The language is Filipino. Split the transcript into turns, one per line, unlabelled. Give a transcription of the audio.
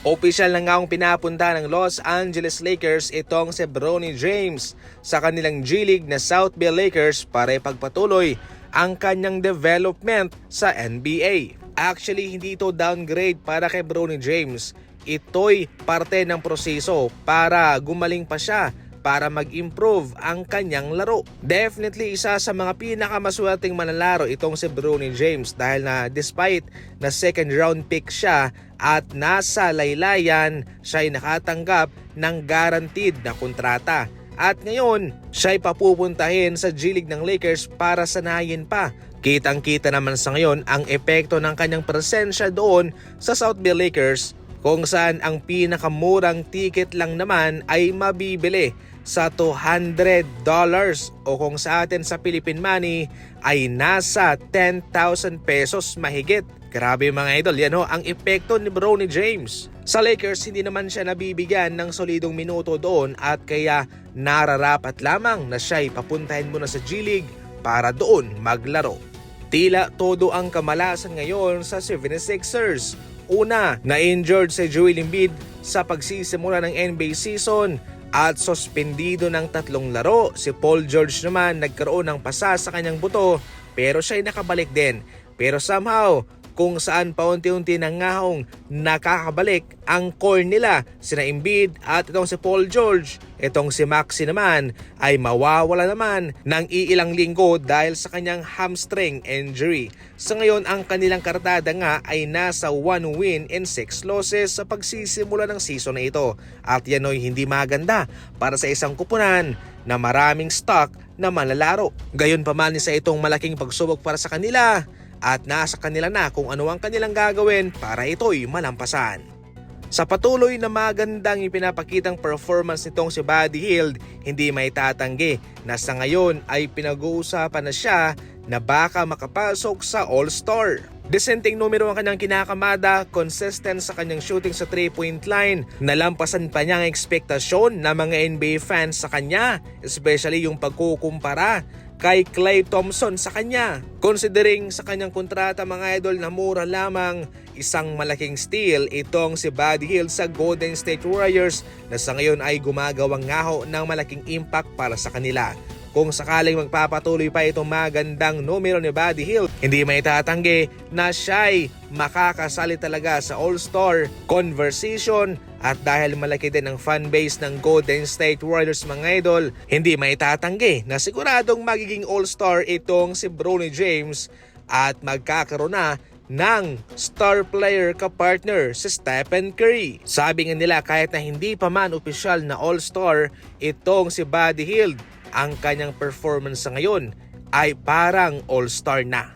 Opisyal na nga pinapunta ng Los Angeles Lakers itong si Bronny James sa kanilang G-League na South Bay Lakers para ipagpatuloy ang kanyang development sa NBA. Actually, hindi ito downgrade para kay Bronny James. Ito'y parte ng proseso para gumaling pa siya, para mag-improve ang kanyang laro. Definitely isa sa mga pinakamaswerteng manlalaro itong si Bronny James dahil na despite na second round pick siya at nasa laylayan, siya'y nakatanggap ng guaranteed na kontrata. At ngayon, siya'y papupuntahin sa G-League ng Lakers para sanayin pa. Kitang-kita naman sa ngayon ang epekto ng kanyang presensya doon sa South Bay Lakers, kung saan ang pinakamurang ticket lang naman ay mabibili sa $200 o kung sa atin sa Philippine money ay nasa 10,000 pesos mahigit. Grabe mga idol, yan ang epekto ni Bronny James. Sa Lakers, hindi naman siya nabibigyan ng solidong minuto doon at kaya nararapat lamang na siya'y papuntahin muna sa G-League para doon maglaro. Tila todo ang kamalasan ngayon sa 76ers. Una, na-injured si Joel Embiid sa pagsisimula ng NBA season at suspendido ng 3 laro. Si Paul George naman nagkaroon ng pasa sa kanyang buto pero siya'y nakabalik din. Pero somehow, kung saan paunti-unti nangahong nakakabalik ang core nila, sina Embiid at itong si Paul George, itong si Maxey naman ay mawawala naman ng iilang linggo dahil sa kanyang hamstring injury. Sa ngayon, ang kanilang kartada nga ay nasa 1 win and 6 losses sa pagsisimula ng season na ito. At yan ay hindi maganda para sa isang kupunan na maraming stock na manlalaro. Gayon pa man sa itong malaking pagsubok para sa kanila, at nasa kanila na kung ano ang kanilang gagawin para ito'y malampasan. Sa patuloy na magandang ipinapakitang performance nitong si Buddy Hield, hindi may tatanggi na sa ngayon ay pinag-uusapan na siya na baka makapasok sa All-Star. Desenteng numero ang kanyang kinakamada, consistent sa kanyang shooting sa 3-point line, nalampasan pa niya ang ekspektasyon ng mga NBA fans sa kanya, especially yung pagkukumpara kay Klay Thompson sa kanya. Considering sa kanyang kontrata mga idol na mura lamang, isang malaking steal itong si Buddy Hield sa Golden State Warriors na sa ngayon ay gumagawang ngaho ng malaking impact para sa kanila. Kung sakaling magpapatuloy pa itong magandang numero ni Buddy Hield, hindi may tatanggi na siya'y makakasali talaga sa All-Star conversation. At dahil malaki din ang fanbase ng Golden State Warriors mga idol, hindi may tatanggi na siguradong magiging All-Star itong si Bronny James at magkakaroon na ng star player ka-partner si Stephen Curry. Sabi nga nila kahit na hindi pa man opisyal na All-Star itong si Buddy Hield, ang kanyang performance sa ngayon ay parang All-Star na.